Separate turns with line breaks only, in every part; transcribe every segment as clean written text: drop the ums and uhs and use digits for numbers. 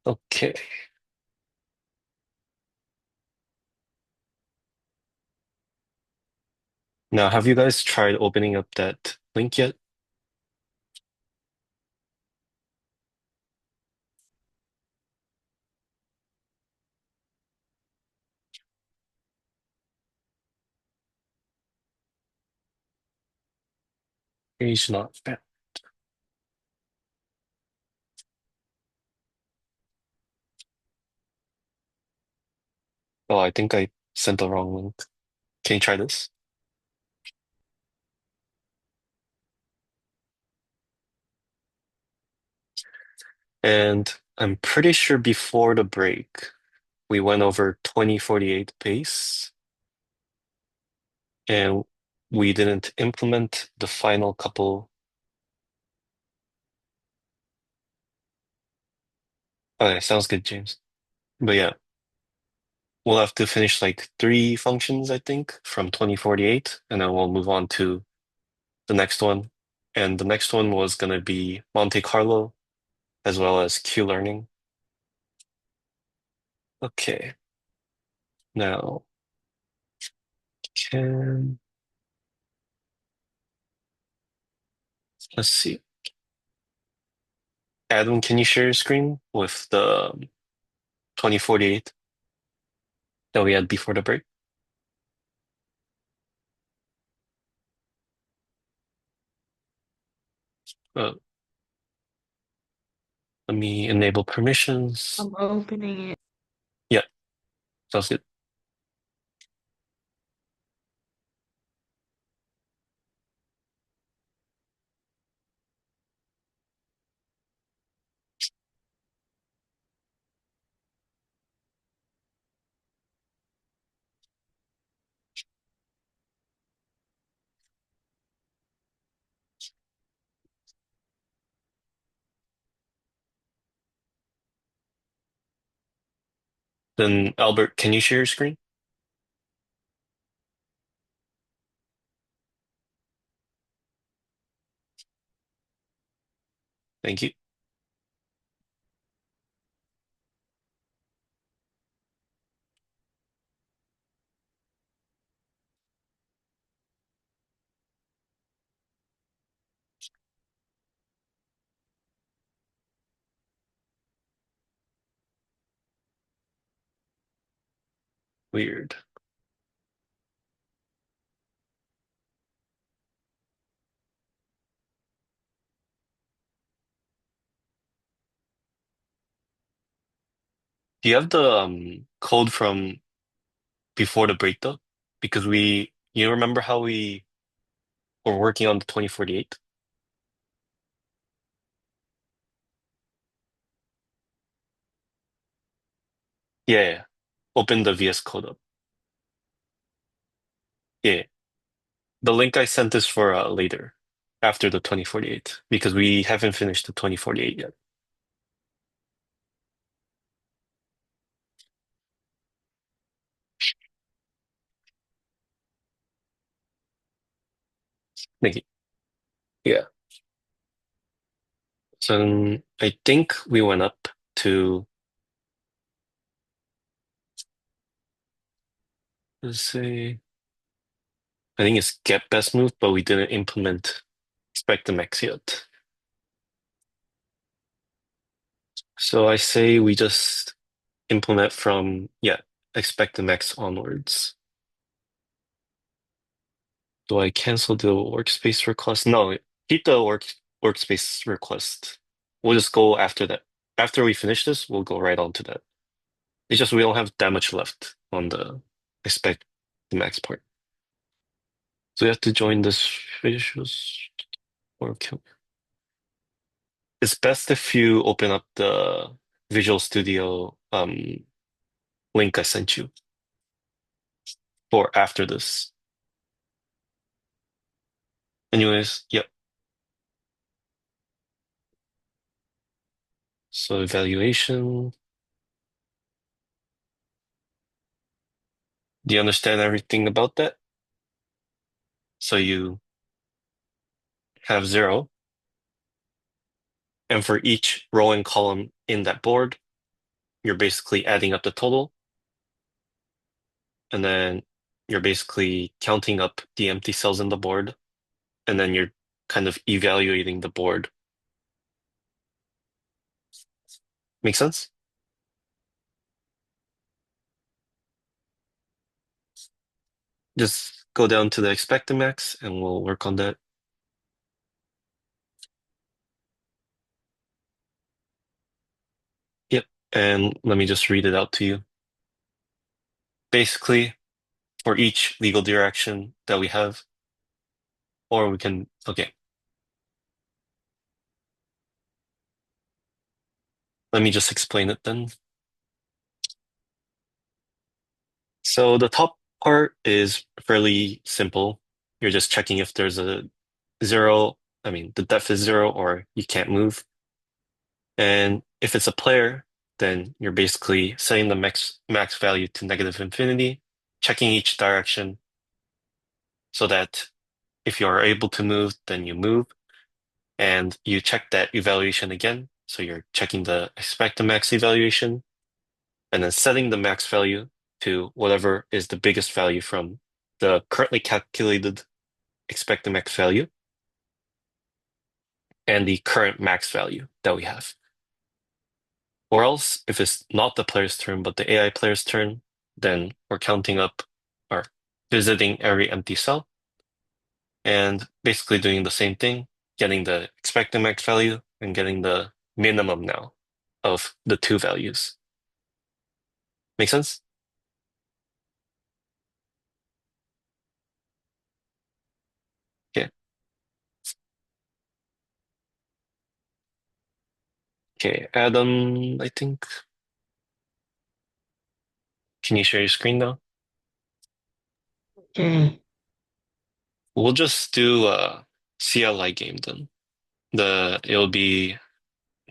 Okay. Now, have you guys tried opening up that link yet? Page not found. Oh, I think I sent the wrong link. Can you try this? And I'm pretty sure before the break, we went over 2048 base and we didn't implement the final couple. Okay, sounds good, James. But yeah, we'll have to finish like three functions, I think, from 2048, and then we'll move on to the next one. And the next one was going to be Monte Carlo as well as Q learning. Okay, now can let's see. Adam, can you share your screen with the 2048 that we had before the break? Uh, Let me enable permissions.
I'm opening it.
Yeah, sounds good. Then Albert, can you share your screen? Thank you. Weird. Do you have the code from before the break though? Because you remember how we were working on the 2048? Yeah, yeah. Open the VS Code up. Yeah, yeah. The link I sent is for later, after the 2048, because we haven't finished the 2048 yet. Thank you. Yeah. So I think we went up to, let's say, I think it's get best move, but we didn't implement expect the max yet. So I say we just implement from, yeah, expect the max onwards. Do I cancel the workspace request? No, keep the workspace request. We'll just go after that. After we finish this, we'll go right on to that. It's just we don't have that much left on the expect the max part. So we have to join this visuals or kill. It's best if you open up the Visual Studio link I sent you for after this. Anyways, yep. So evaluation. Do you understand everything about that? So you have 0, and for each row and column in that board, you're basically adding up the total, and then you're basically counting up the empty cells in the board, and then you're kind of evaluating the board. Make sense? Just go down to the expected max and we'll work on that. Yep. And let me just read it out to you. Basically, for each legal direction that we have, or we can, okay, let me just explain it then. So the top part is fairly simple. You're just checking if there's a zero, I mean, the depth is zero or you can't move. And if it's a player, then you're basically setting the max value to negative infinity, checking each direction so that if you are able to move, then you move. And you check that evaluation again. So you're checking the expected max evaluation and then setting the max value to whatever is the biggest value from the currently calculated expected max value and the current max value that we have. Or else, if it's not the player's turn, but the AI player's turn, then we're counting up or visiting every empty cell and basically doing the same thing, getting the expected max value and getting the minimum now of the two values. Make sense? Okay. Okay, Adam, I think. Can you share your screen now?
Mm.
We'll just do a CLI game then. It'll be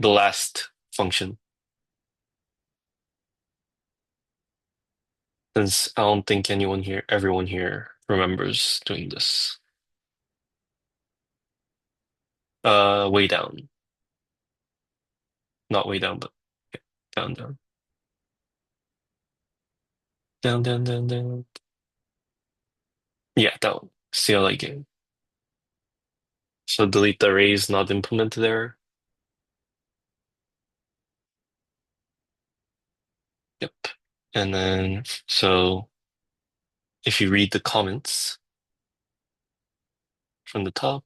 the last function, since I don't think everyone here remembers doing this. Way down. Not way down, but down, down. Down, down, down, down. Yeah, that one. CLI game. So delete the arrays not implemented there. Yep. And then, so if you read the comments from the top,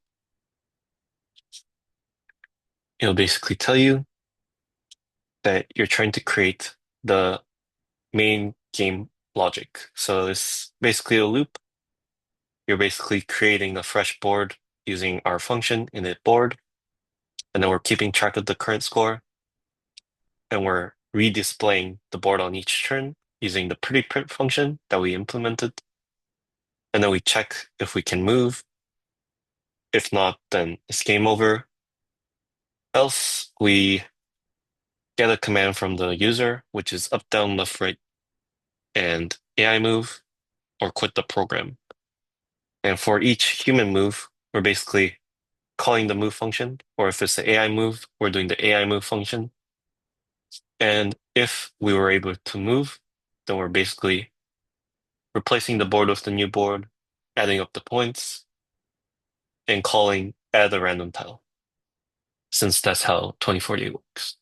it'll basically tell you that you're trying to create the main game logic. So it's basically a loop. You're basically creating a fresh board using our function init board, and then we're keeping track of the current score, and we're redisplaying the board on each turn using the pretty print function that we implemented. And then we check if we can move. If not, then it's game over. Else, we get a command from the user, which is up, down, left, right, and AI move, or quit the program. And for each human move, we're basically calling the move function, or if it's the AI move, we're doing the AI move function. And if we were able to move, then we're basically replacing the board with the new board, adding up the points, and calling add a random tile, since that's how 2048 works.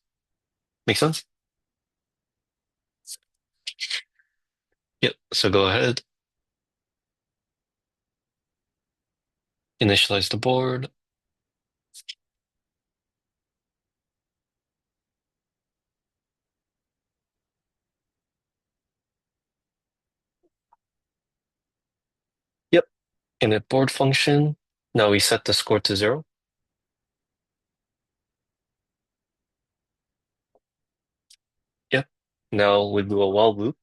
Make sense? Yep. So go ahead, initialize the board. Yep. Init board function. Now we set the score to 0. Yep. Now we do a while loop.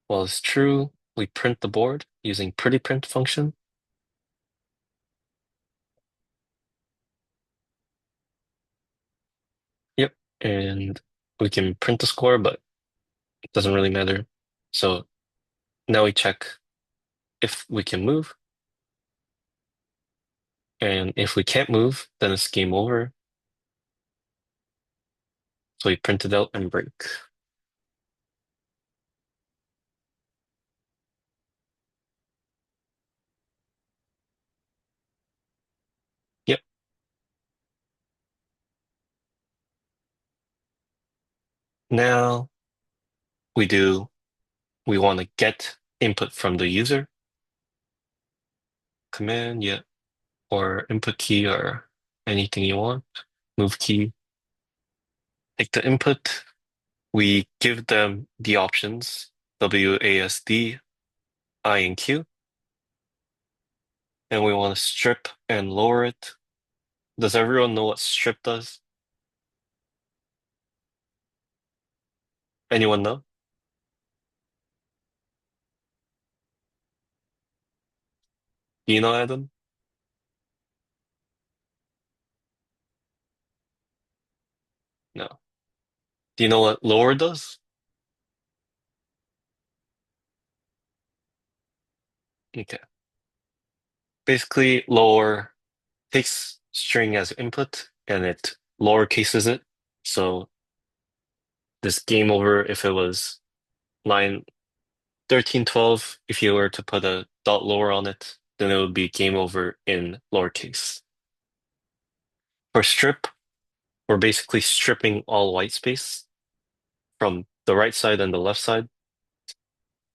While it's true, we print the board using pretty print function. Yep. And we can print the score, but it doesn't really matter. So now we check if we can move. And if we can't move, then it's game over. So we print it out and break. Yep. Now we want to get input from the user, command, yeah, or input key or anything you want, move key, take the input. We give them the options, WASD, I, and Q, and we want to strip and lower it. Does everyone know what strip does? Anyone know? Do you know, Adam? No. Do you know what lower does? Okay. Basically, lower takes string as input and it lower cases it. So this game over if it was line 1312, if you were to put a dot lower on it, then it would be game over in lowercase. For strip, we're basically stripping all white space from the right side and the left side.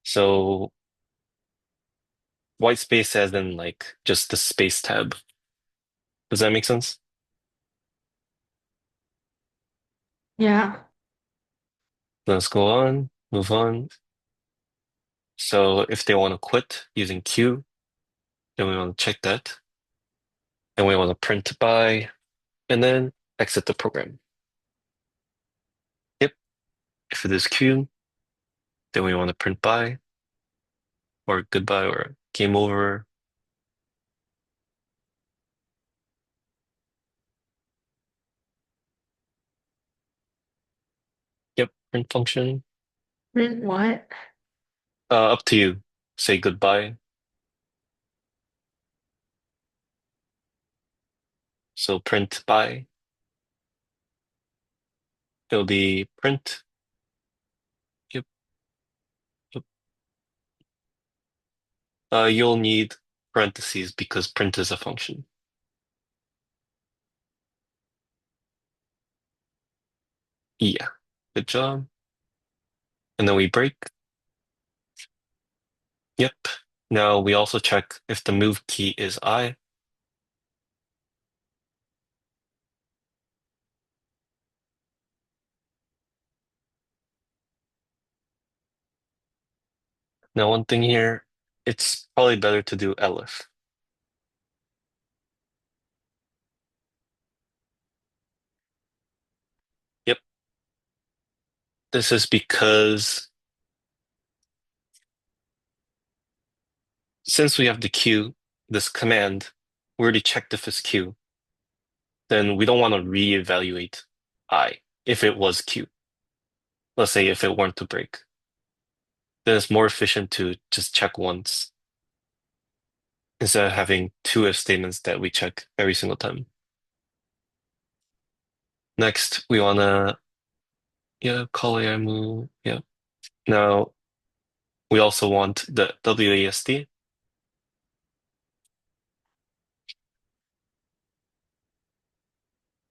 So white space as in like just the space tab. Does that make sense?
Yeah.
Let's go on, move on. So if they want to quit using Q, then we want to check that. And we want to print by, and then exit the program. Yep. If it is Q, then we want to print by, or goodbye, or game over. Yep. Print function.
Print what?
Up to you. Say goodbye. So print by. It'll be print. Yep. Yep. You'll need parentheses because print is a function. Yeah. Good job. And then we break. Yep. Now we also check if the move key is I. Now one thing here, it's probably better to do elif. Yep. This is because since we have the queue, this command, we already checked if it's queue, then we don't want to reevaluate I if it was queue. Let's say if it weren't to break. Then it's more efficient to just check once instead of having two if statements that we check every single time. Next, we wanna, yeah, call AI move. Yeah. Now we also want the WASD.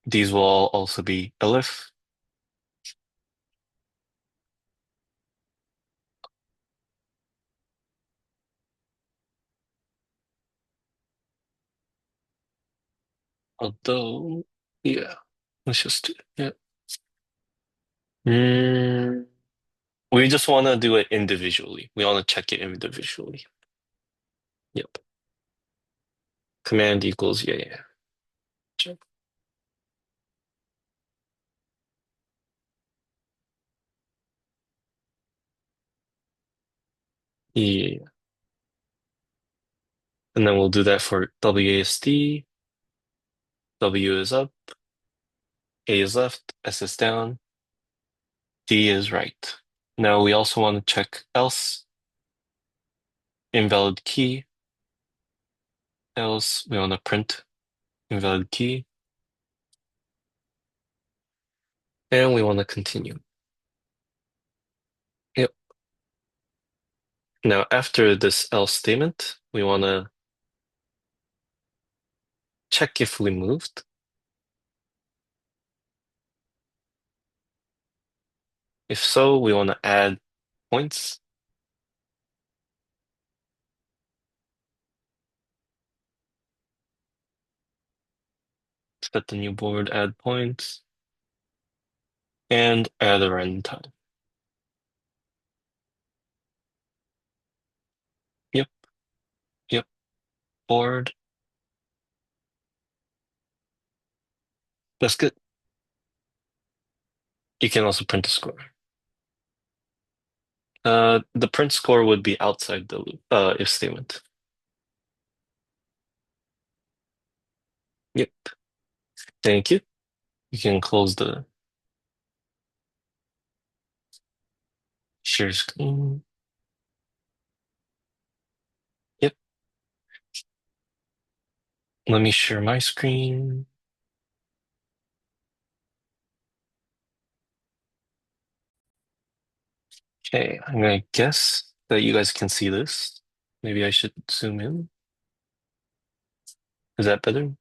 These will all also be elif. Although, yeah, let's just do it. Yeah. Mm, we just want to do it individually. We want to check it individually. Yep. Command equals, yeah, yeah. Check. Yeah. And then we'll do that for WASD. W is up, A is left, S is down, D is right. Now we also want to check else, invalid key, else we want to print invalid key. And we want to continue. Yep. Now, after this else statement, we want to check if we moved. If so, we want to add points. Set the new board, add points, and add a random tile. Yep, yep, board. That's good. You can also print the score. The print score would be outside the loop, if statement. Yep. Thank you. You can close the share screen. Yep. Let me share my screen. Okay, I'm gonna guess that you guys can see this. Maybe I should zoom in. Is that better?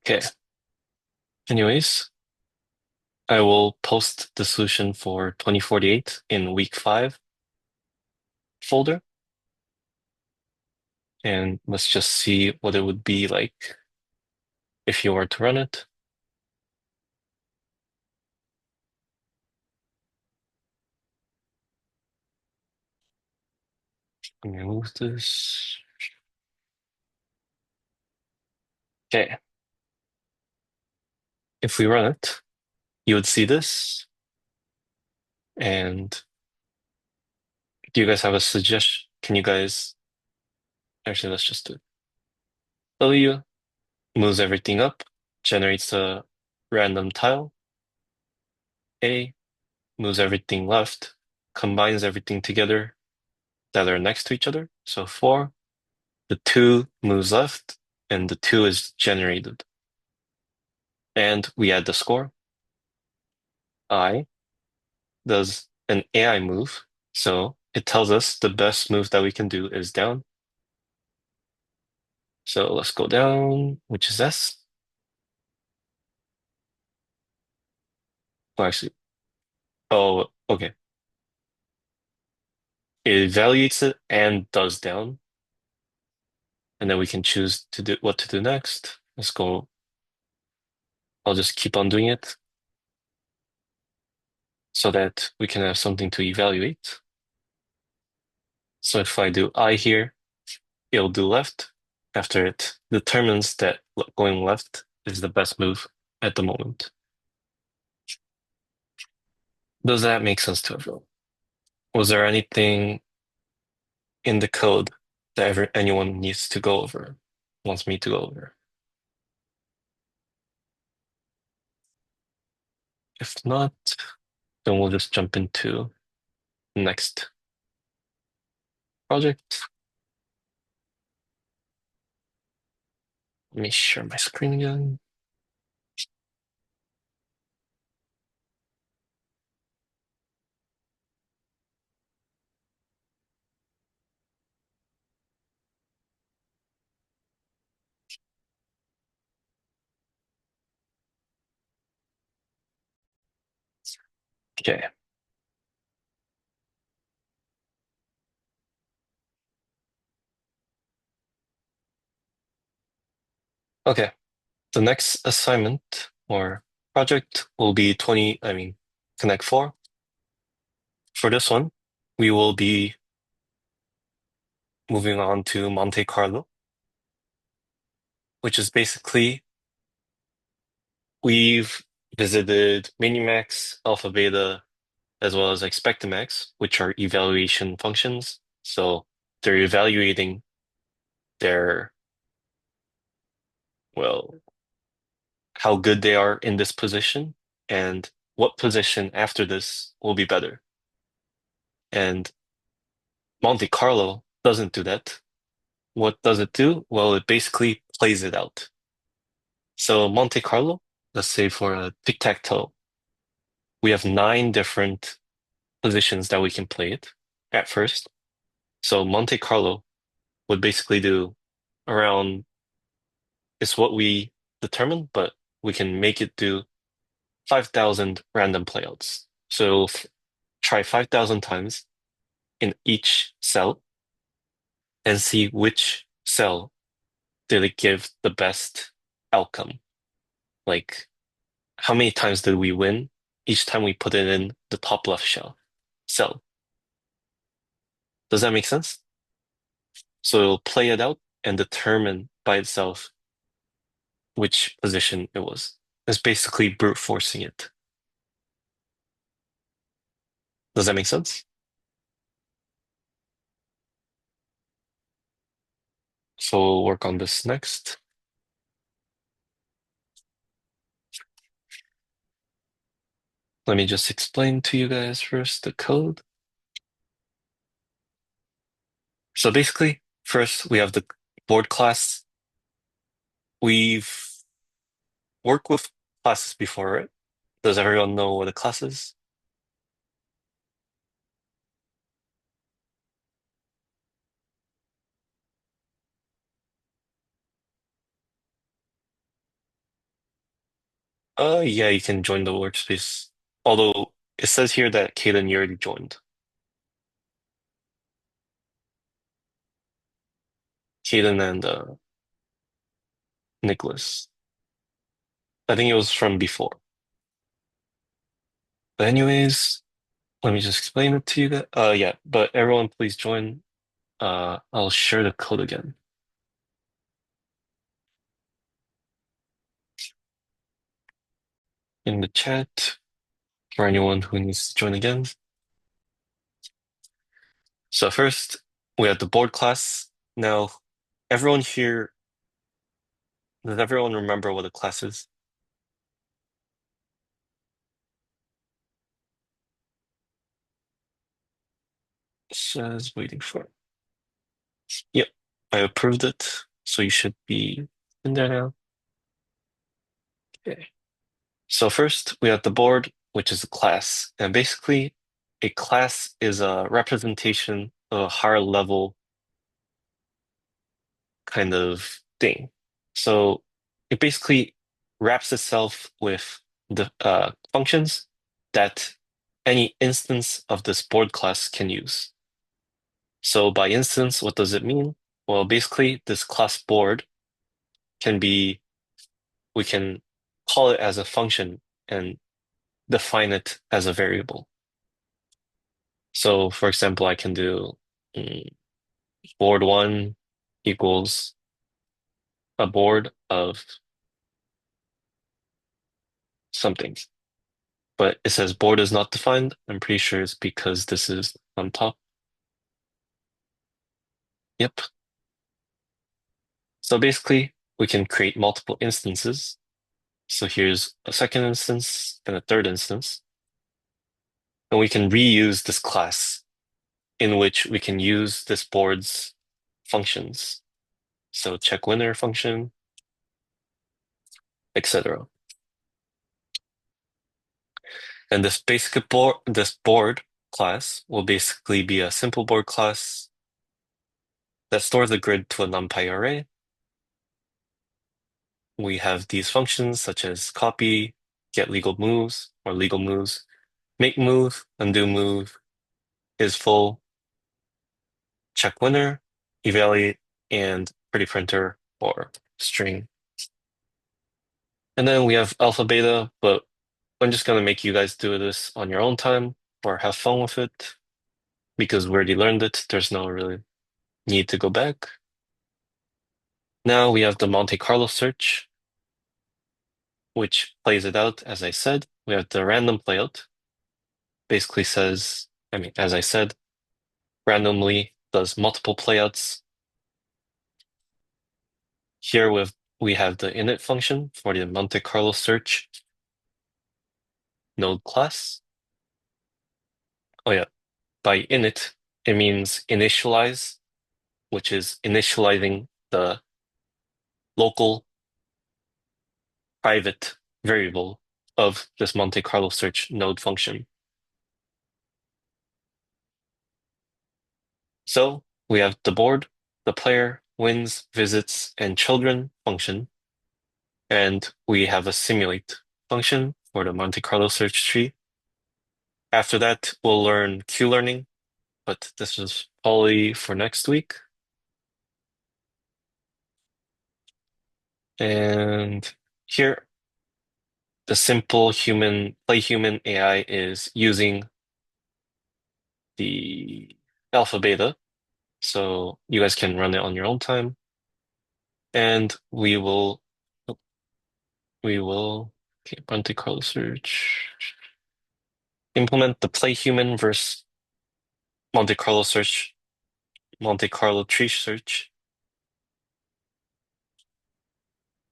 Okay. Anyways, I will post the solution for 2048 in week 5 folder. And let's just see what it would be like if you were to run it. Let me move this. Okay. If we run it, you would see this. And do you guys have a suggestion? Can you guys actually let's just do it. W moves everything up, generates a random tile. A moves everything left, combines everything together that are next to each other. So 4, the 2 moves left, and the 2 is generated. And we add the score. I does an AI move. So it tells us the best move that we can do is down. So let's go down, which is S. Oh, actually, oh, okay. It evaluates it and does down. And then we can choose to do what to do next. Let's go. I'll just keep on doing it so that we can have something to evaluate. So if I do I here, it'll do left after it determines that going left is the best move at the moment. Does that make sense to everyone? Was there anything in the code that anyone needs to go over, wants me to go over? If not, then we'll just jump into the next project. Let me share my screen again. Okay. Okay. The next assignment or project will be Connect 4. For this one, we will be moving on to Monte Carlo, which is basically we've visited Minimax, Alpha Beta, as well as Expectamax, which are evaluation functions. So they're evaluating their, well, how good they are in this position and what position after this will be better. And Monte Carlo doesn't do that. What does it do? Well, it basically plays it out. So Monte Carlo, let's say for a tic-tac-toe, we have nine different positions that we can play it at first. So Monte Carlo would basically do around, it's what we determine, but we can make it do 5,000 random playouts. So it'll try 5,000 times in each cell and see which cell did it give the best outcome. Like, how many times did we win each time we put it in the top left cell? Does that make sense? So it'll play it out and determine by itself which position it was. It's basically brute forcing it. Does that make sense? So we'll work on this next. Let me just explain to you guys first the code. So basically, first we have the board class. We've worked with classes before, right? Does everyone know what a class is? Yeah, you can join the workspace. Although it says here that Kaden, you already joined. Kaden and Nicholas. I think it was from before. But anyways, let me just explain it to you guys. Yeah, but everyone please join. I'll share the code again in the chat for anyone who needs to join again. So first, we have the board class. Now, everyone here, does everyone remember what a class is? Says waiting for it. Yep, I approved it. So you should be in there now. Okay. So first, we have the board, which is a class. And basically, a class is a representation of a higher level kind of thing. So it basically wraps itself with the functions that any instance of this board class can use. So by instance, what does it mean? Well, basically, this class board can be, we can call it as a function and define it as a variable. So for example, I can do mm, board one equals a board of something. But it says board is not defined. I'm pretty sure it's because this is on top. Yep. So basically, we can create multiple instances. So here's a second instance and a third instance. And we can reuse this class in which we can use this board's functions. So check winner function, etc. And this board class will basically be a simple board class that stores the grid to a NumPy array. We have these functions such as copy, get legal moves or legal moves, make move, undo move, is full, check winner, evaluate, and pretty printer or string. And then we have alpha beta, but I'm just gonna make you guys do this on your own time or have fun with it because we already learned it. There's no really need to go back. Now we have the Monte Carlo search, which plays it out as I said. We have the random playout, basically says, I mean, as I said, randomly does multiple playouts. Here we have the init function for the Monte Carlo search node class. Oh yeah, by init, it means initialize, which is initializing the local private variable of this Monte Carlo search node function. So we have the board, the player, wins, visits, and children function, and we have a simulate function for the Monte Carlo search tree. After that, we'll learn Q-learning, but this is probably for next week. And here, the simple play human AI is using the alpha beta, so you guys can run it on your own time. And we will okay, Monte Carlo search, implement the play human versus Monte Carlo search, Monte Carlo tree search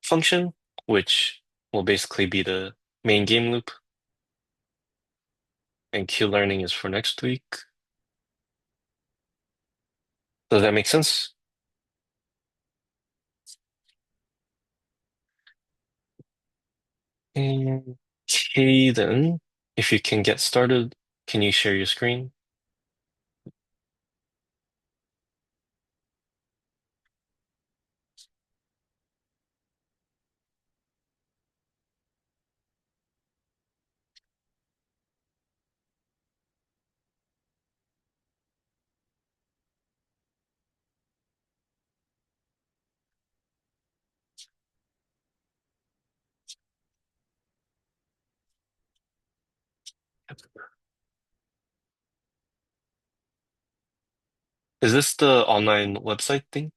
function, which will basically be the main game loop. And Q-learning is for next week. Does that make sense? Okay, then, if you can get started, can you share your screen? Is this the online website thing?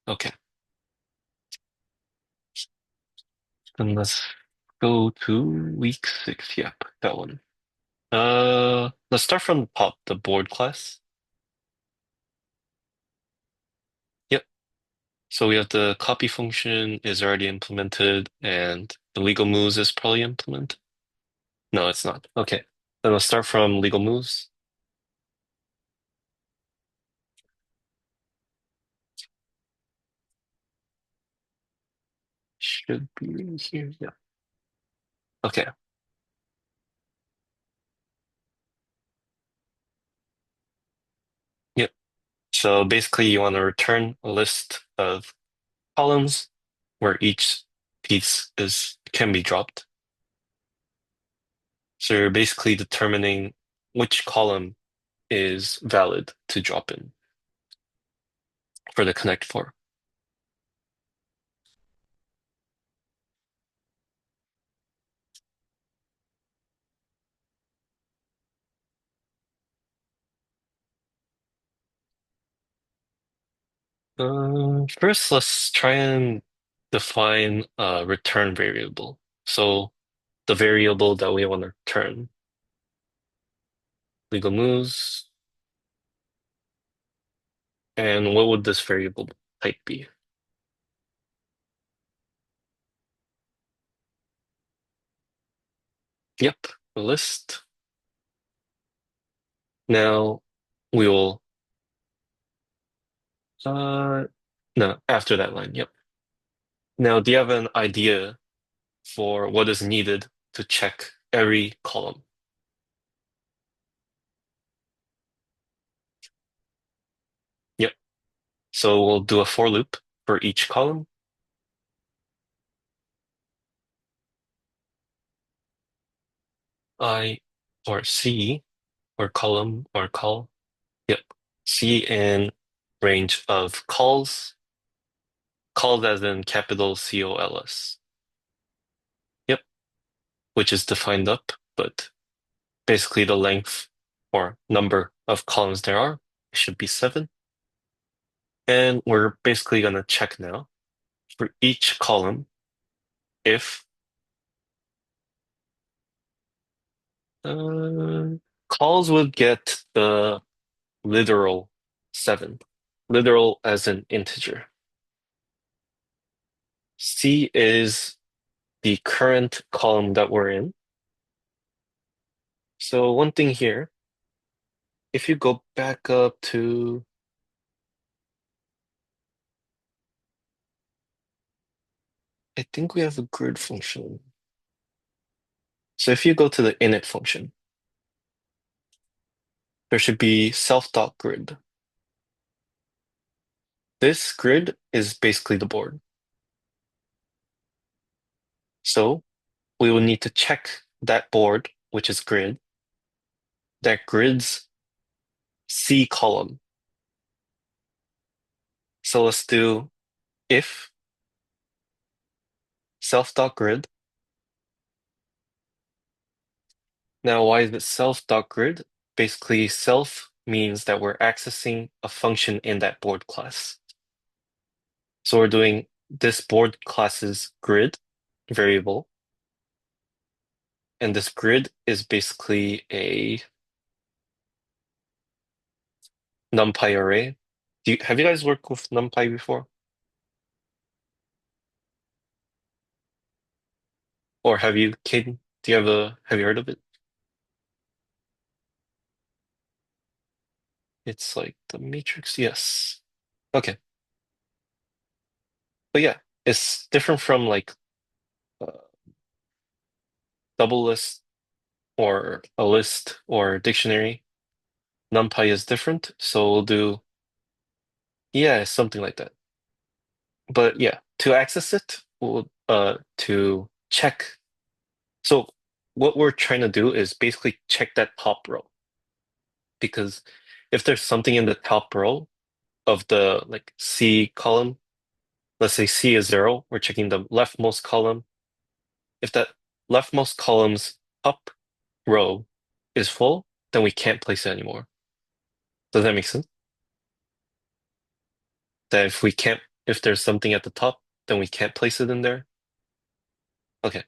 Okay. Then let's go to week 6. Yep, that one. Let's start from the top, the board class. Yep. So we have the copy function is already implemented and the legal moves is probably implemented. No, it's not. Okay. Then let's start from legal moves. Should be here. Yeah. Okay. Yep. So basically you want to return a list of columns where each piece can be dropped. So you're basically determining which column is valid to drop in for the connect for. First, let's try and define a return variable. So the variable that we want to return, legal moves, and what would this variable type be? Yep, a list. Now we will, uh, no, after that line, yep. Now, do you have an idea for what is needed to check every column? Yep. So we'll do a for loop for each column. I or C or column or call. Yep. C in range of calls as in capital COLS. Yep. Which is defined up, but basically the length or number of columns there are should be 7. And we're basically going to check now for each column if uh, calls would get the literal 7, literal as an integer. C is the current column that we're in. So one thing here, if you go back up to I think we have a grid function. So if you go to the init function, there should be self.grid. This grid is basically the board. So we will need to check that board, which is grid, that grid's C column. So let's do if self.grid. Now, why is it self.grid? Basically, self means that we're accessing a function in that board class. So we're doing this board class's grid variable, and this grid is basically a NumPy array. Have you guys worked with NumPy before? Or have you, Caden? Have you heard of it? It's like the matrix. Yes. Okay. But yeah, it's different from like uh, double list or a list or dictionary. NumPy is different, so we'll do, yeah, something like that. But yeah, to access it, to check. So what we're trying to do is basically check that top row because if there's something in the top row of the like C column, let's say C is 0, we're checking the leftmost column. If that leftmost column's up row is full, then we can't place it anymore. Does that make sense? That if there's something at the top, then we can't place it in there. Okay.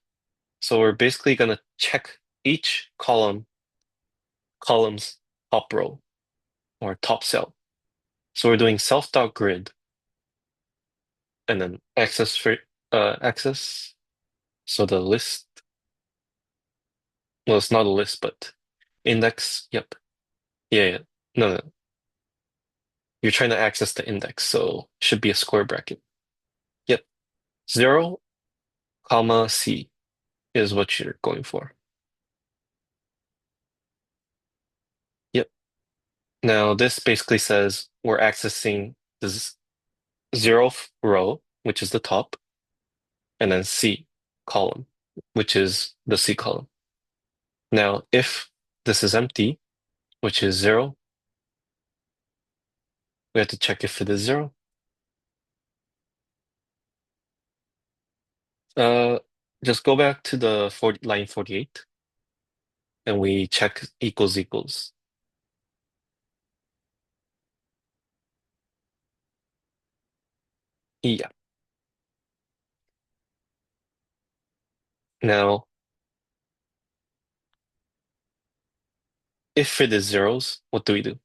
So we're basically gonna check each column's top row or top cell. So we're doing self.grid and then access. So the list, well, it's not a list, but index. Yep. Yeah, yeah. No, no. You're trying to access the index, so it should be a square bracket. Yep. 0, comma C is what you're going for. Yep. Now this basically says we're accessing this 0th row, which is the top, and then C column, which is the C column. Now, if this is empty, which is 0, we have to check if it is 0. Uh, just go back to the line 48 and we check equals equals. Yeah. Now, if it is zeros, what do we do?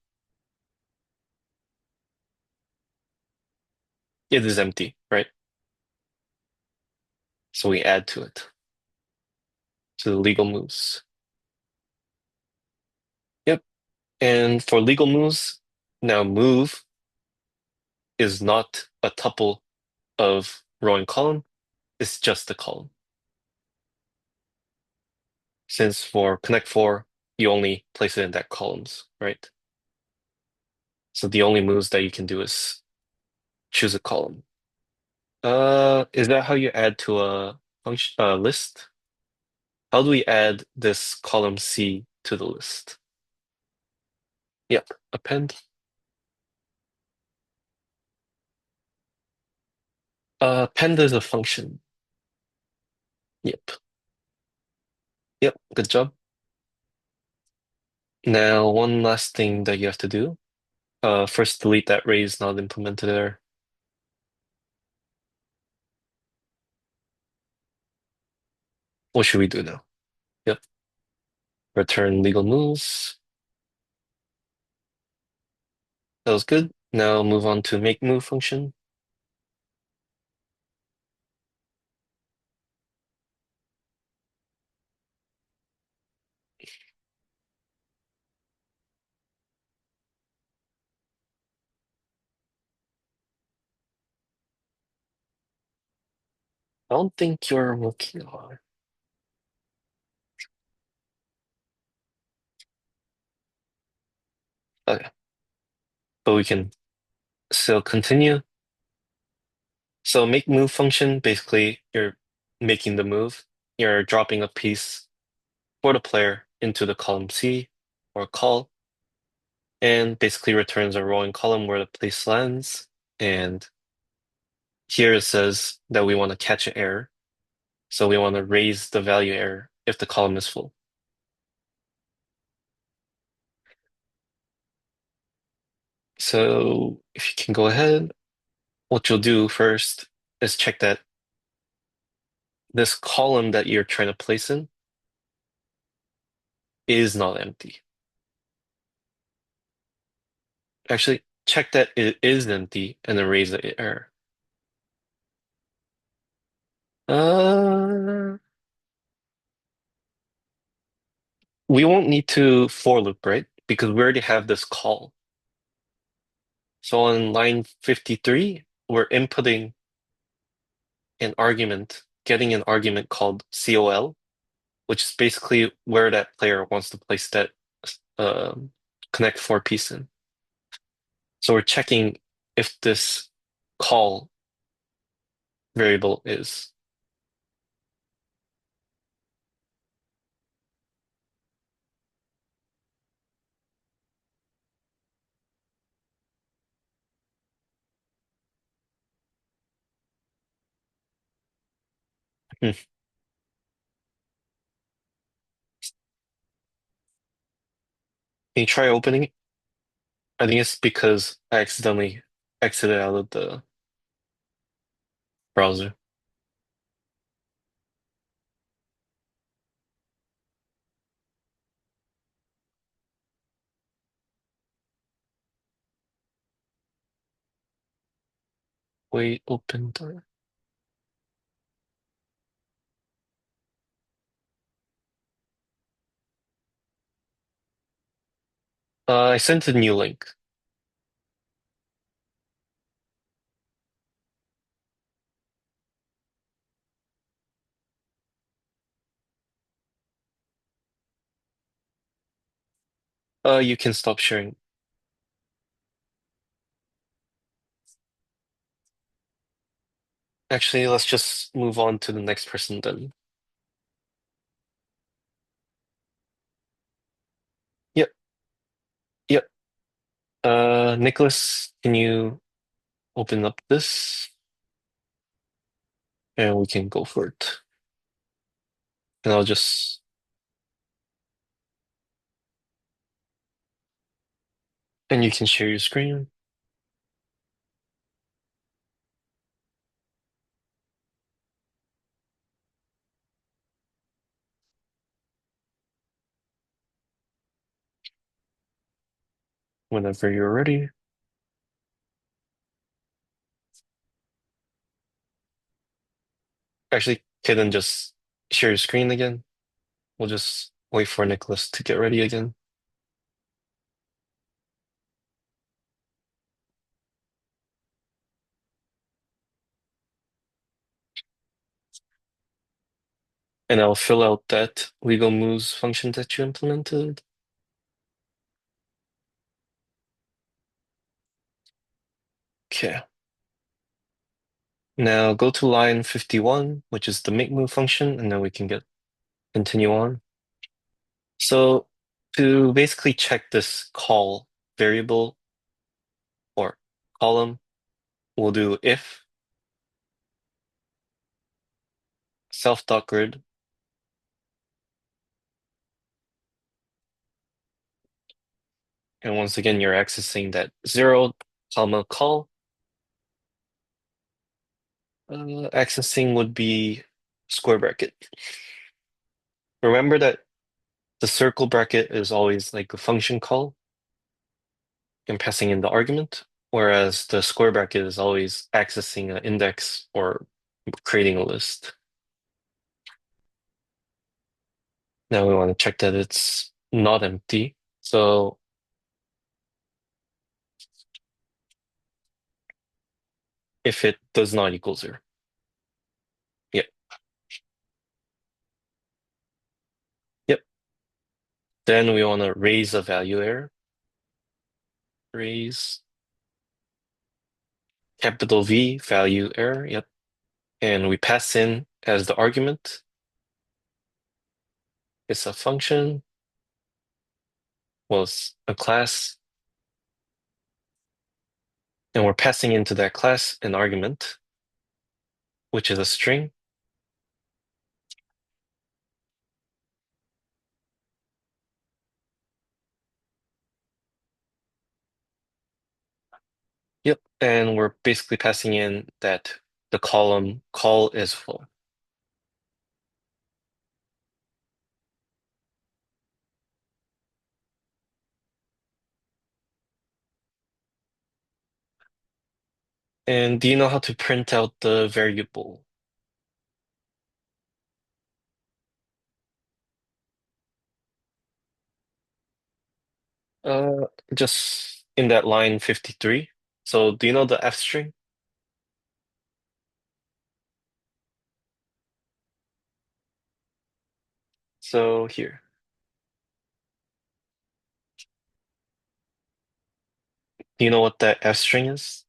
It is empty, right? So we add to it, to the legal moves. Yep. And for legal moves, now move is not a tuple of row and column, it's just a column. Since for connect four, you only place it in that columns, right? So the only moves that you can do is choose a column. Is that how you add to a function list? How do we add this column C to the list? Yep, append. Append is a function. Yep. Yep, good job. Now, one last thing that you have to do. First delete that array is not implemented there. What should we do now? Yep. Return legal moves. That was good. Now move on to make move function. I don't think you're working on. Okay, but we can still continue. So make move function, basically you're making the move. You're dropping a piece for the player into the column C or call, and basically returns a row and column where the place lands. And here it says that we want to catch an error. So we want to raise the value error if the column is full. So if you can go ahead, what you'll do first is check that this column that you're trying to place in is not empty. Actually, check that it is empty and then raise the error. Uh, we won't need to for loop, right? Because we already have this call. So on line 53, we're inputting an argument, getting an argument called COL, which is basically where that player wants to place that um, connect four piece in. So we're checking if this call variable is. Hmm. Can you try opening it? I think it's because I accidentally exited out of the browser. Wait, open door. I sent a new link. You can stop sharing. Actually, let's just move on to the next person then. Yep, yep. Nicholas, can you open up this? And we can go for it. And I'll just, and you can share your screen whenever you're ready. Actually, okay, then just share your screen again. We'll just wait for Nicholas to get ready again. And I'll fill out that legal moves function that you implemented. Okay. Now go to line 51, which is the make move function, and then we can continue on. So to basically check this call variable or column, we'll do if self.grid. And once again, you're accessing that 0, comma, call. Accessing would be square bracket. Remember that the circle bracket is always like a function call and passing in the argument, whereas the square bracket is always accessing an index or creating a list. Now we want to check that it's not empty. So if it does not equal 0. Yeah. Then we want to raise a value there. Raise capital V value error. Yep. And we pass in as the argument. It's a function. Well, it's a class. And we're passing into that class an argument, which is a string. Yep. And we're basically passing in that the column call is full. And do you know how to print out the variable? Uh, just in that line 53. So do you know the F string? So here, do you know what that F string is?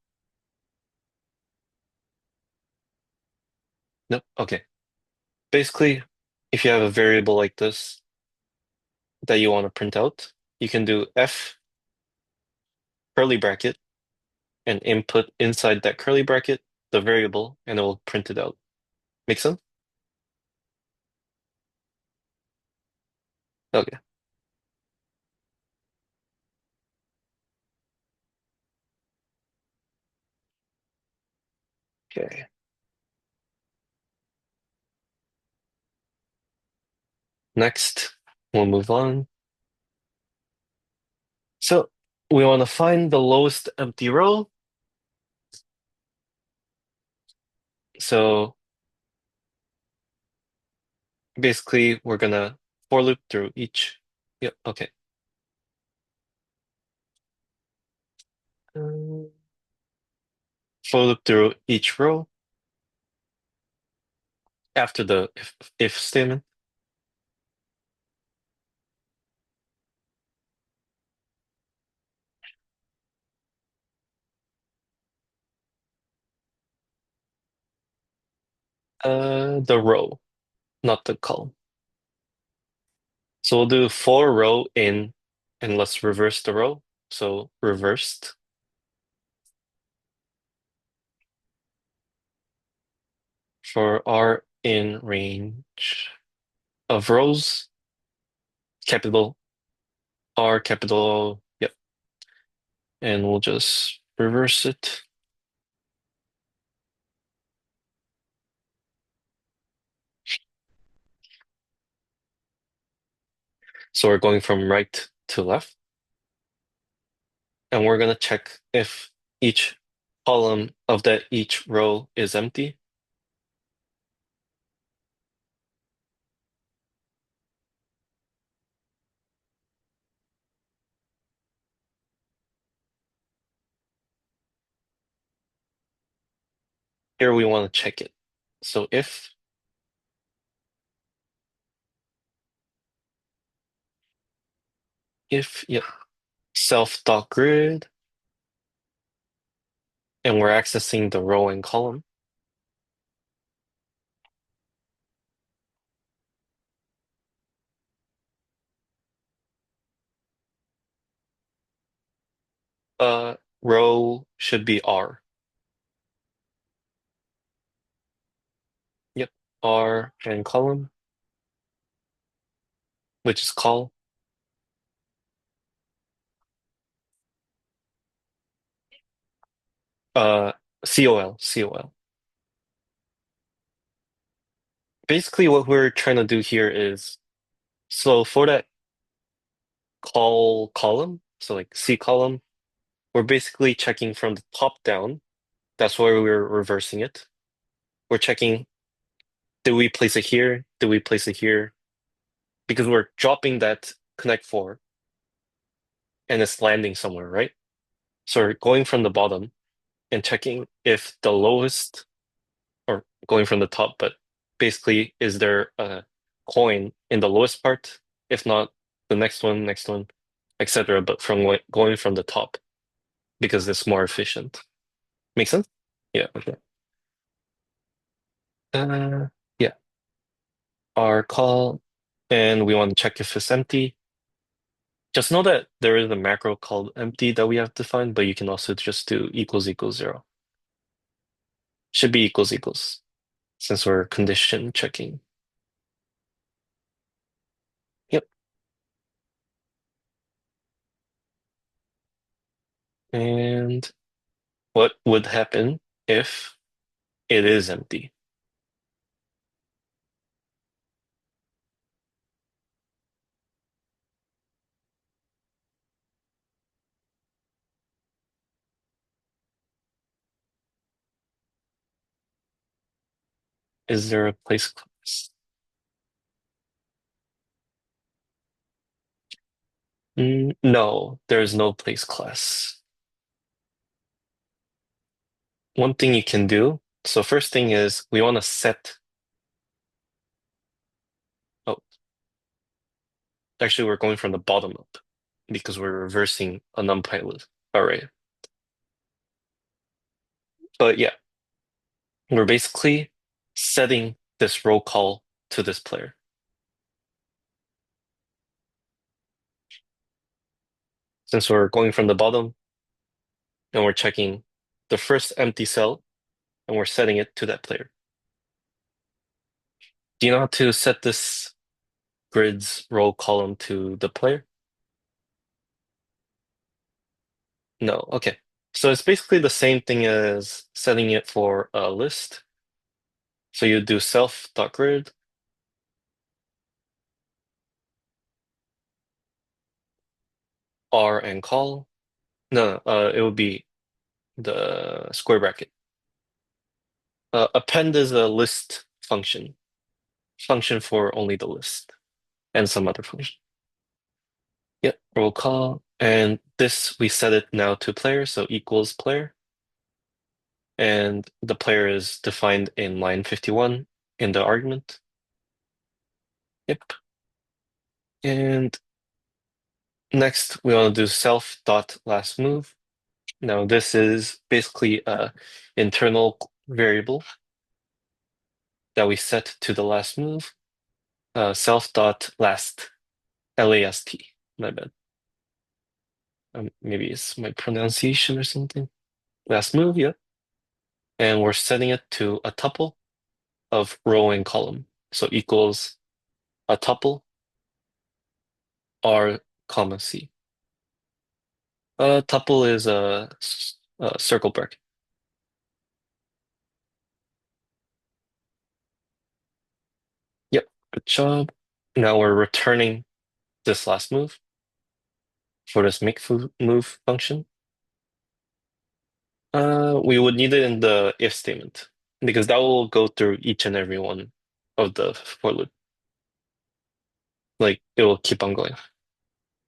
Nope. Okay. Basically, if you have a variable like this that you want to print out, you can do F curly bracket and input inside that curly bracket the variable and it will print it out. Make sense? Okay. Okay. Next, we'll move on. So we want to find the lowest empty row. So basically, we're gonna for loop through each. Yep, okay. Um, For loop through each row after the if statement. The row, not the column. So we'll do for row in, and let's reverse the row. So reversed for R in range of rows, capital R, capital O. Yep. And we'll just reverse it. So we're going from right to left. And we're going to check if each column of that each row is empty. Here we want to check it. So if yeah, self.grid, and we're accessing the row and column, uh, row should be R. Yep, R and column, which is call. Uh, COL. Basically, what we're trying to do here is so for that call column, so like C column, we're basically checking from the top down. That's why we're reversing it. We're checking, did we place it here? Did we place it here? Because we're dropping that connect four and it's landing somewhere, right? So we're going from the bottom and checking if the lowest, or going from the top, but basically, is there a coin in the lowest part? If not, the next one, etc. But from going from the top because it's more efficient. Make sense? Yeah, okay. Uh, yeah, our call, and we want to check if it's empty. Just know that there is a macro called empty that we have to find, but you can also just do equals equals zero. Should be equals equals since we're condition checking. Yep. And what would happen if it is empty? Is there a place class? No, there is no place class. One thing you can do, so first thing is we want to set, oh, actually we're going from the bottom up because we're reversing a NumPy array. But yeah, we're basically setting this row call to this player. Since we're going from the bottom and we're checking the first empty cell and we're setting it to that player. Do you know how to set this grid's row column to the player? No. Okay. So it's basically the same thing as setting it for a list. So you do self.grid, R and call. No, it would be the square bracket. Append is a list function for only the list and some other function. Yep, roll call. And this, we set it now to player, so equals player. And the player is defined in line 51 in the argument. Yep. And next, we want to do self dot last move. Now, this is basically a internal variable that we set to the last move. Self dot last, LAST. My bad. Maybe it's my pronunciation or something. Last move, yeah. And we're setting it to a tuple of row and column. So equals a tuple R comma C. A tuple is a circle bracket. Yep, good job. Now we're returning this last move for this make move function. We would need it in the if statement because that will go through each and every one of the for loop. Like it will keep on going.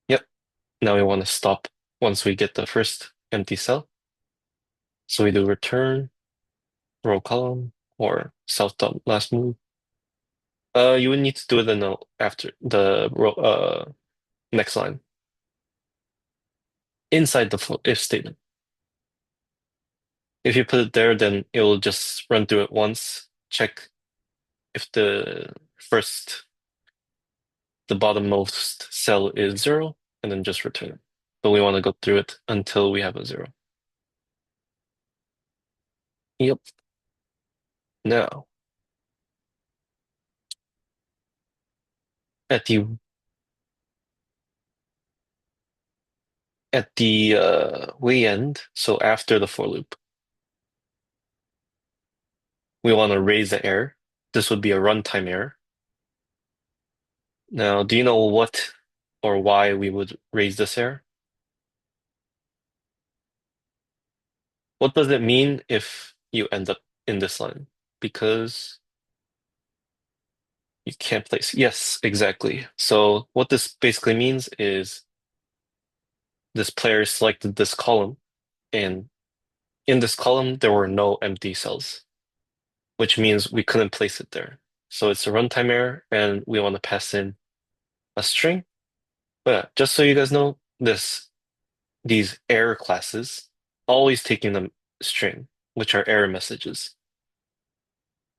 Yep. Now we want to stop once we get the first empty cell. So we do return row column or self dot last move. You would need to do it in after the row, next line inside the if statement. If you put it there, then it will just run through it once, check if the bottommost cell is zero, and then just return it. But we want to go through it until we have a zero. Yep. Now, at the way end, so after the for loop, we want to raise the error. This would be a runtime error. Now, do you know what or why we would raise this error? What does it mean if you end up in this line? Because you can't place. Yes, exactly. So what this basically means is this player selected this column, and in this column, there were no empty cells, which means we couldn't place it there. So it's a runtime error, and we want to pass in a string. But yeah, just so you guys know, these error classes, always taking them string, which are error messages.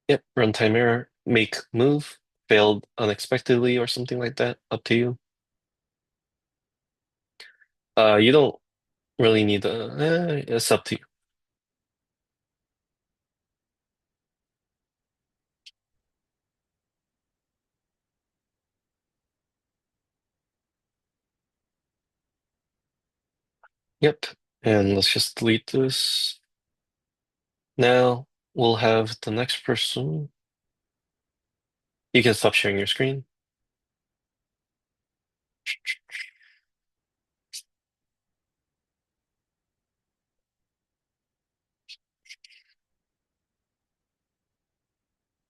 Yep, runtime error, make move, failed unexpectedly or something like that. Up to you. You don't really need it's up to you. Yep. And let's just delete this. Now we'll have the next person. You can stop sharing your screen.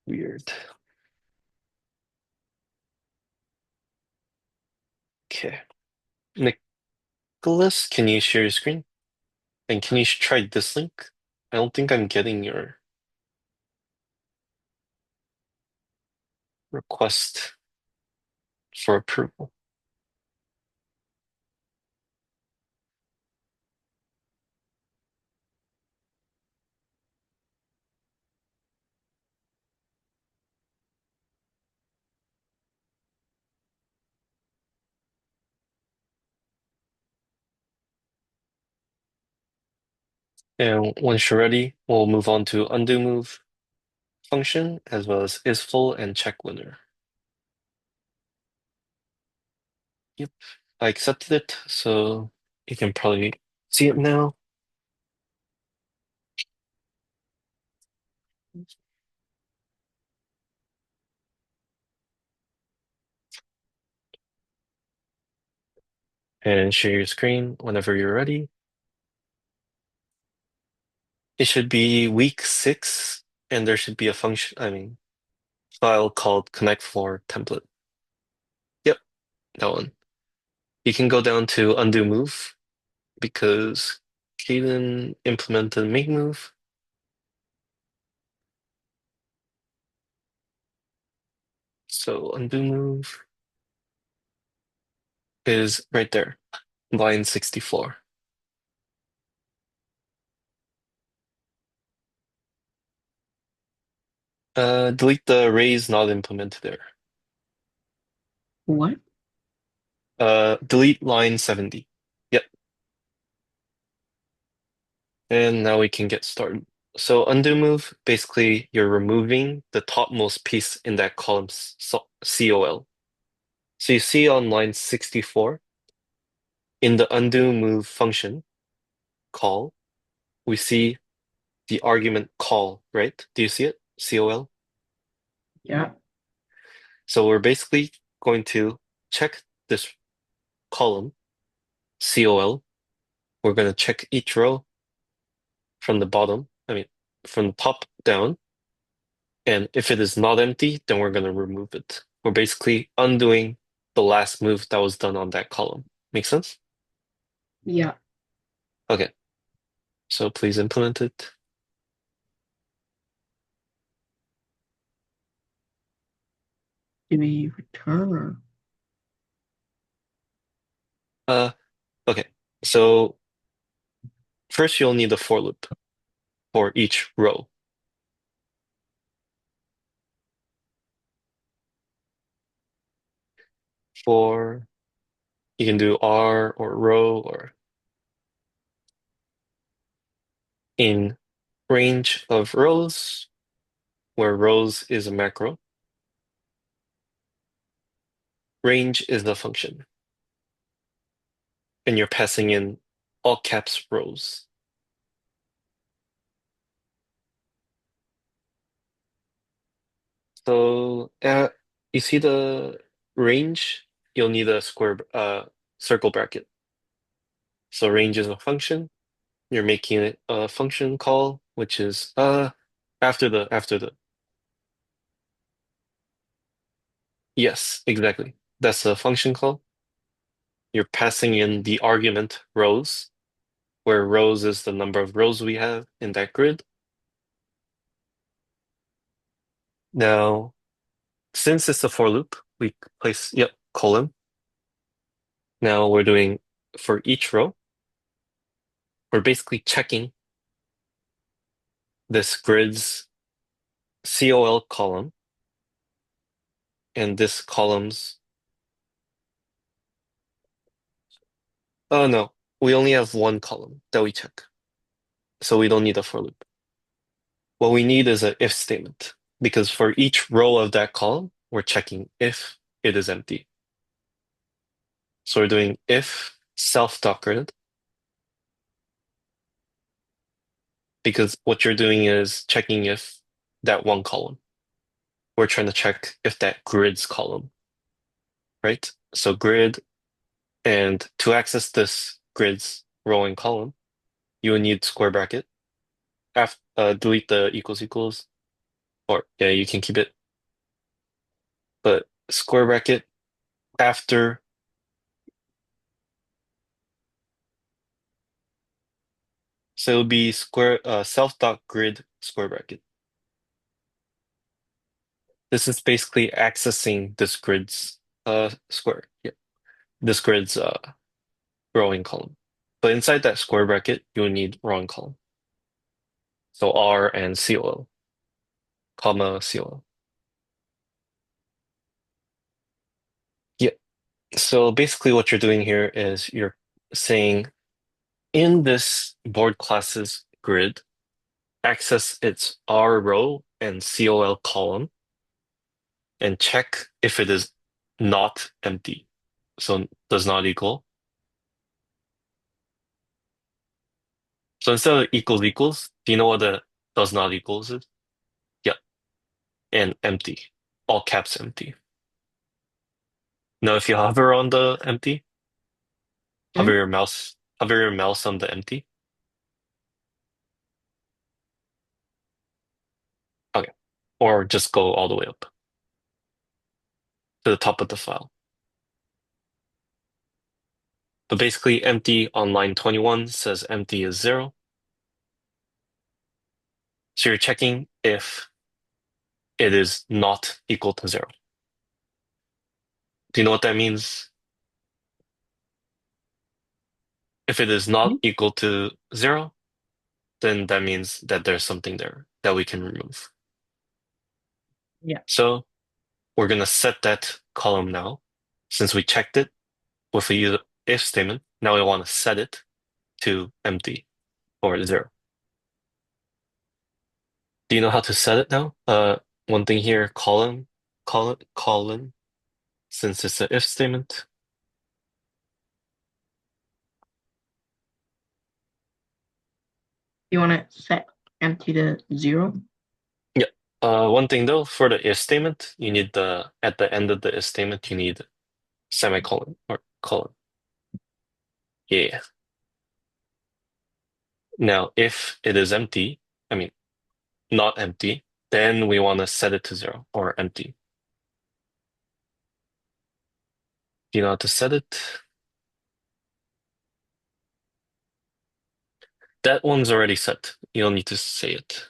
Weird. Okay. Nicholas, can you share your screen? And can you try this link? I don't think I'm getting your request for approval. And once you're ready, we'll move on to undo move function as well as is full and check winner. Yep, I accepted it, so you can probably see it now. And share your screen whenever you're ready. It should be week 6, and there should be a function, file called connect for template. Yep, that one. You can go down to undo move because Kaden implemented make move. So undo move is right there, line 64. Delete the arrays not implemented there.
What?
Delete line 70. Yep. And now we can get started. So undo move, basically you're removing the topmost piece in that column COL. So you see on line 64, in the undo move function call, we see the argument call, right? Do you see it? COL.
Yeah.
So we're basically going to check this column, COL. We're going to check each row from the bottom, from the top down. And if it is not empty, then we're going to remove it. We're basically undoing the last move that was done on that column. Make sense?
Yeah.
Okay, so please implement it.
Give me return.
Uh, okay, so first you'll need a for loop for each row. For you can do R or row or in range of rows, where rows is a macro. Range is the function, and you're passing in all caps rows. So you see the range, you'll need a circle bracket. So range is a function. You're making it a function call, which is after the yes, exactly. That's a function call. You're passing in the argument rows, where rows is the number of rows we have in that grid. Now, since it's a for loop, we place, yep, colon. Now we're doing for each row, we're basically checking this grid's COL column and this column's. Oh no, we only have one column that we check, so we don't need a for loop. What we need is an if statement because for each row of that column, we're checking if it is empty. So we're doing if self.grid because what you're doing is checking if that one column. We're trying to check if that grid's column, right? So grid, and to access this grid's row and column, you will need square bracket. Delete the equals equals, or yeah, you can keep it, but square bracket after. So it will be square self.grid square bracket. This is basically accessing this grid's square. Yeah. This grid's row and column. But inside that square bracket, you'll need row and column. So R and COL, comma COL. Yeah. So basically what you're doing here is you're saying in this board classes grid, access its R row and COL column and check if it is not empty. So does not equal. So instead of equals equals, do you know what the does not equals is? Yeah, and empty. All caps empty. Now if you hover on the empty,
Hmm?
hover your mouse on the empty. Okay. Or just go all the way up to the top of the file. But basically empty on line 21 says empty is 0. So you're checking if it is not equal to 0. Do you know what that means? If it is not equal to 0, then that means that there's something there that we can remove.
Yeah.
So we're going to set that column now. Since we checked it with a if statement, now we want to set it to empty or 0. Do you know how to set it now? One thing here, column, since it's an if statement.
You want to set empty to 0?
Yeah. One thing though, for the if statement, you need at the end of the if statement, you need semicolon or colon. Yeah. Now, if it is empty, I mean, not empty, then we want to set it to 0 or empty. Do you know how to set it? That one's already set. You don't need to say it.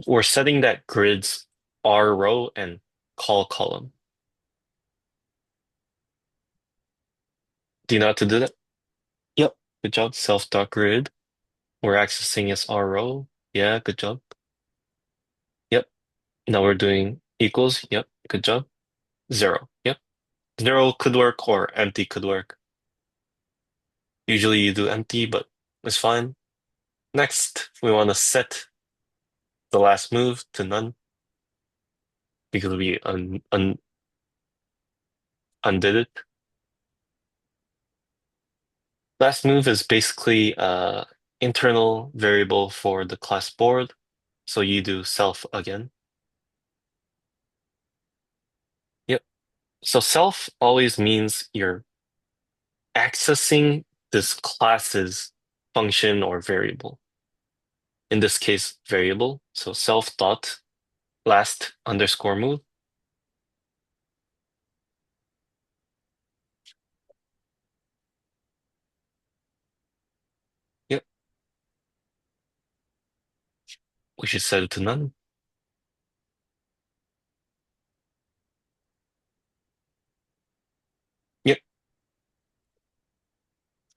We're setting that grid's R row and call column. Do you know how to do that? Yep. Good job. Self.grid. We're accessing its R row. Yeah, good job. Yep. Now we're doing equals. Yep. Good job. 0. Yep. 0 could work or empty could work. Usually you do empty, but it's fine. Next, we want to set the last move to none because we undid it. Last move is basically internal variable for the class board. So you do self again. Yep. So self always means you're accessing this class's function or variable. In this case, variable. So self dot last underscore move. Yep. We should set it to none.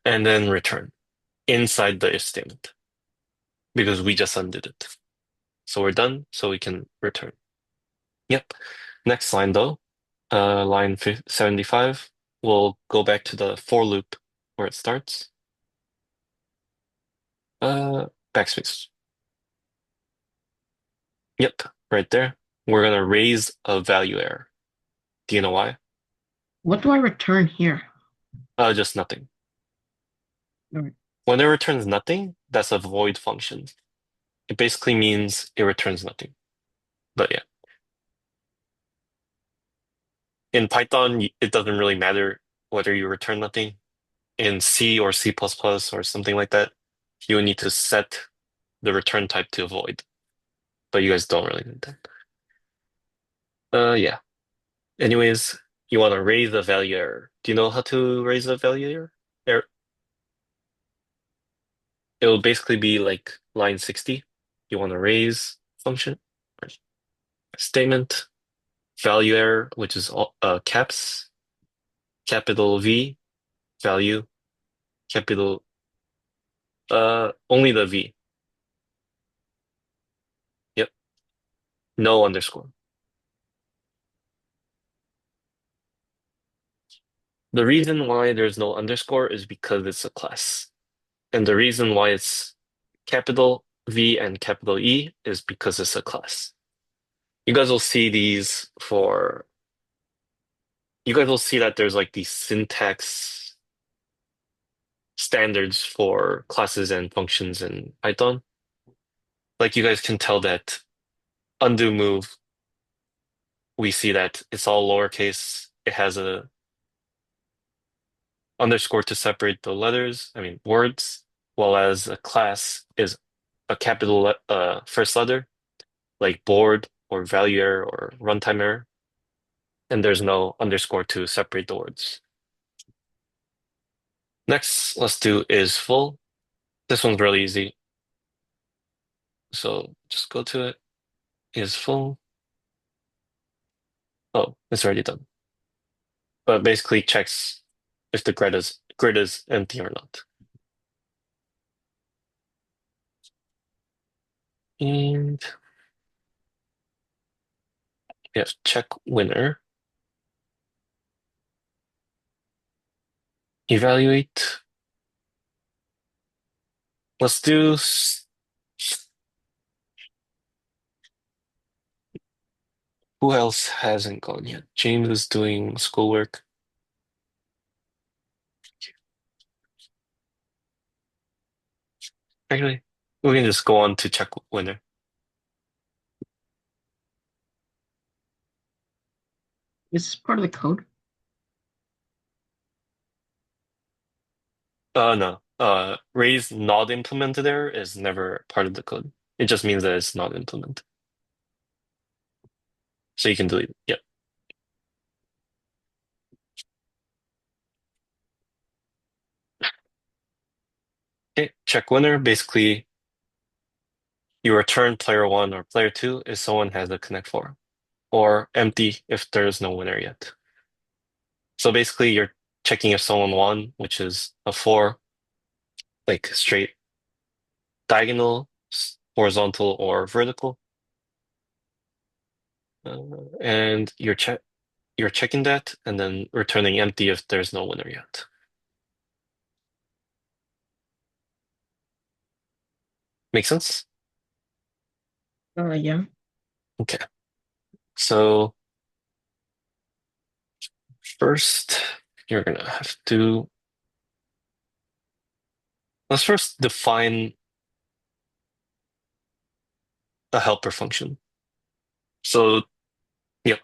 and then return inside the if statement because we just undid it. So we're done, so we can return. Yep. Next line though, line 75, we'll go back to the for loop where it starts. Uh, Backspace. Yep, right there. We're gonna raise a value error. Do you know why?
What do I return here?
Just nothing.
All right.
When it returns nothing, that's a void function. It basically means it returns nothing. But yeah, in Python, it doesn't really matter whether you return nothing. In C or C++ or something like that, you would need to set the return type to void. But you guys don't really need that. Yeah. Anyways, you want to raise a value error. Do you know how to raise a value error? It will basically be like line 60. You want to raise function statement value error, which is all, caps, capital V value, capital only the V. Yep. No underscore. The reason why there's no underscore is because it's a class. And the reason why it's capital V and capital E is because it's a class. You guys will see these for, you guys will see that there's like these syntax standards for classes and functions in Python. Like you guys can tell that undo move, we see that it's all lowercase. It has a underscore to separate the letters, I mean words, while as a class is a capital first letter, like board or value error or runtime error, and there's no underscore to separate the words. Next, let's do is full. This one's really easy. So just go to it. Is full. Oh, it's already done. But basically checks if the grid is empty or not. And we have check winner. Evaluate. Let's do who else hasn't gone yet? James is doing schoolwork. Actually, we can just go on to check winner.
Is this part of the code?
No. Raise not implemented there is never part of the code. It just means that it's not implemented. So you can delete it. Yep. Okay, check winner. Basically, you return player one or player two if someone has a connect four, or empty if there is no winner yet. So basically, you're checking if someone won, which is a four, like straight diagonal, horizontal, or vertical. And you're checking that and then returning empty if there's no winner yet. Make sense?
Yeah.
Okay. So first, you're gonna have to let's first define a helper function. So, yep,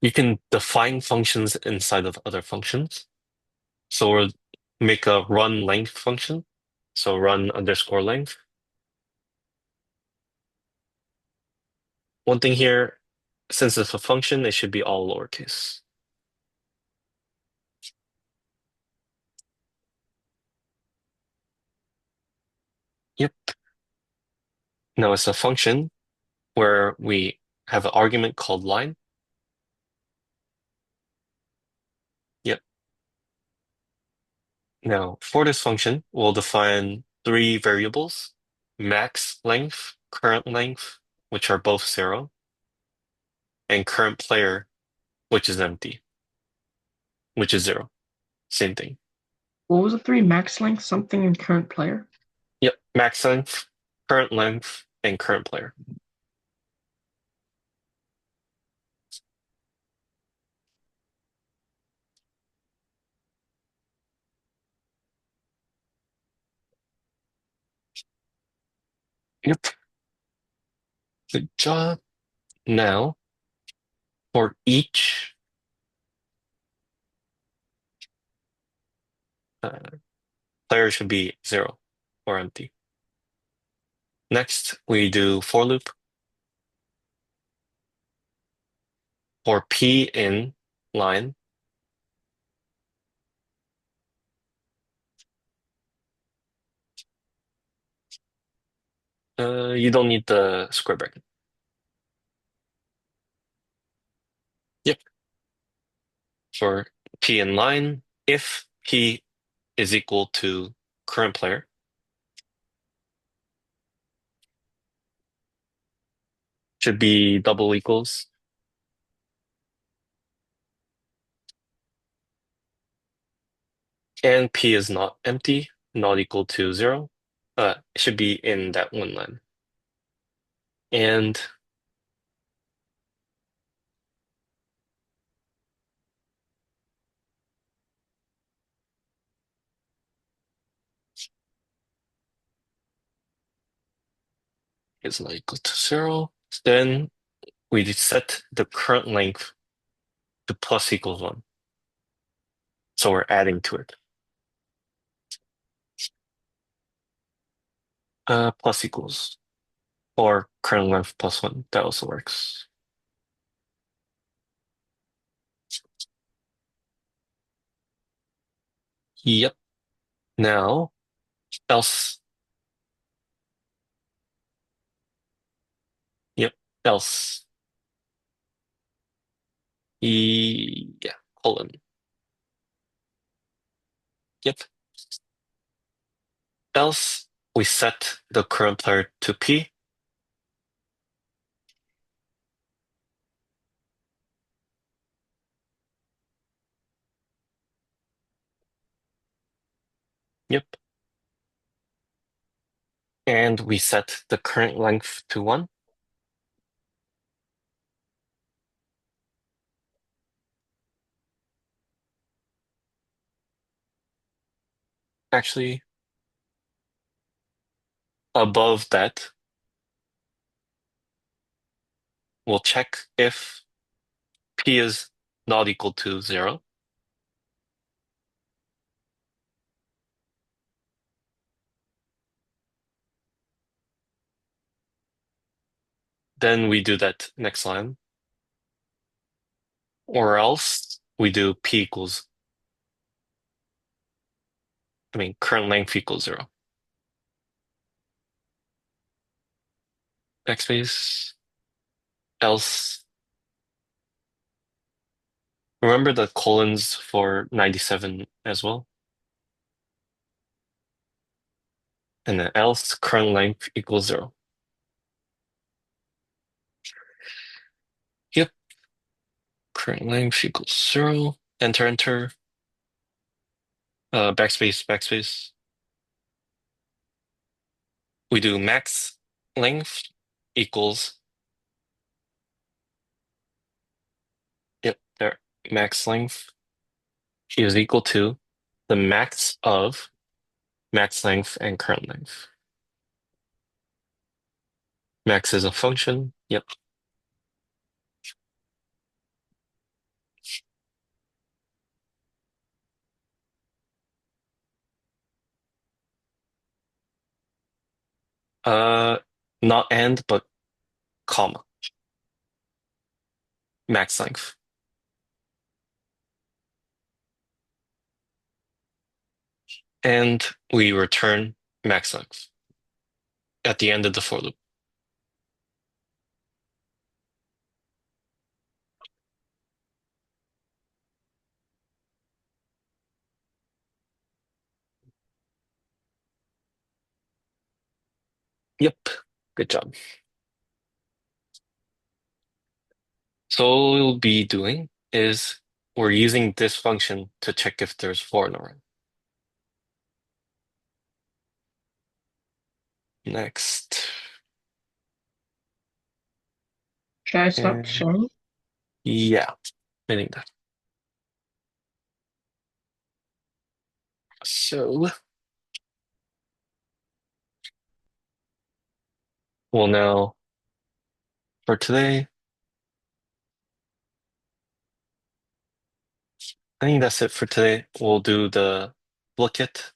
you can define functions inside of other functions. So we'll make a run length function. So run underscore length. One thing here, since it's a function, it should be all lowercase. Yep. Now it's a function where we have an argument called line. Yep. Now, for this function, we'll define three variables: max length, current length, which are both zero, and current player, which is empty, which is zero. Same thing.
What was the three max length? Something in current player?
Yep, max length, and current player. Yep, good job. Now, for each uh, player should be zero or empty. Next, we do for loop. For p in line, you don't need the square bracket. Yep. For p in line, if p is equal to current player, should be double equals, and p is not empty, not equal to zero. It should be in that one line. And is not equal to zero. Then we set the current length to plus equals one. So we're adding to it. Plus equals, or current length plus one. That also works. Yep. Now, else. Yep. Else. Yeah. Colon. Yep. Else, we set the current player to P. Yep. And we set the current length to one. Actually, above that, we'll check if P is not equal to zero. Then we do that next line. Or else we do P equals, current length equals zero. Backspace, else. Remember the colons for 97 as well? And then else current length equals zero. Yep, current length equals zero. Enter, enter. Backspace, backspace. We do max length equals, yep, there. Max length is equal to the max of max length and current length. Max is a function. Yep. Uh, Not and, but comma. Max length. And we return max length at the end of the for loop. Yep. Good job. So what we'll be doing is we're using this function to check if there's four in a row. Next.
Should I stop
And
sharing?
yeah, I think that. So well now for today, I think that's it for today. We'll do the look it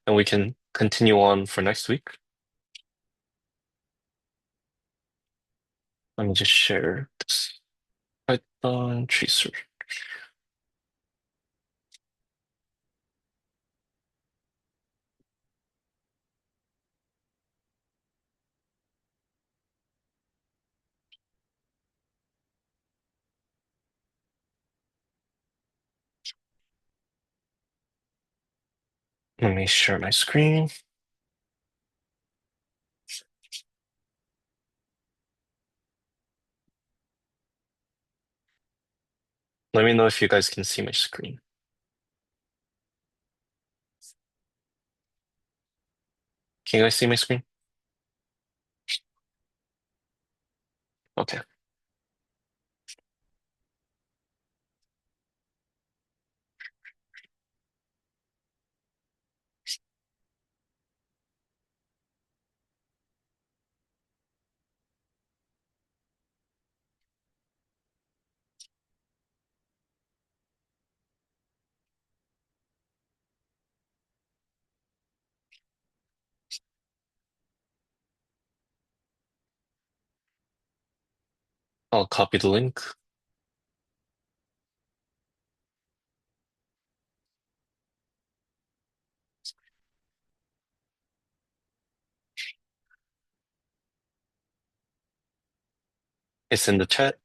and we can continue on for next week. Let me just share this Python tracer. Let me share my screen. Let me know if you guys can see my screen. Can you guys see my screen? Okay. I'll copy the link. It's in the chat.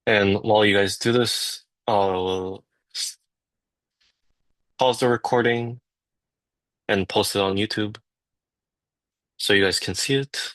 And while you guys do this, I'll pause the recording and post it on YouTube so you guys can see it.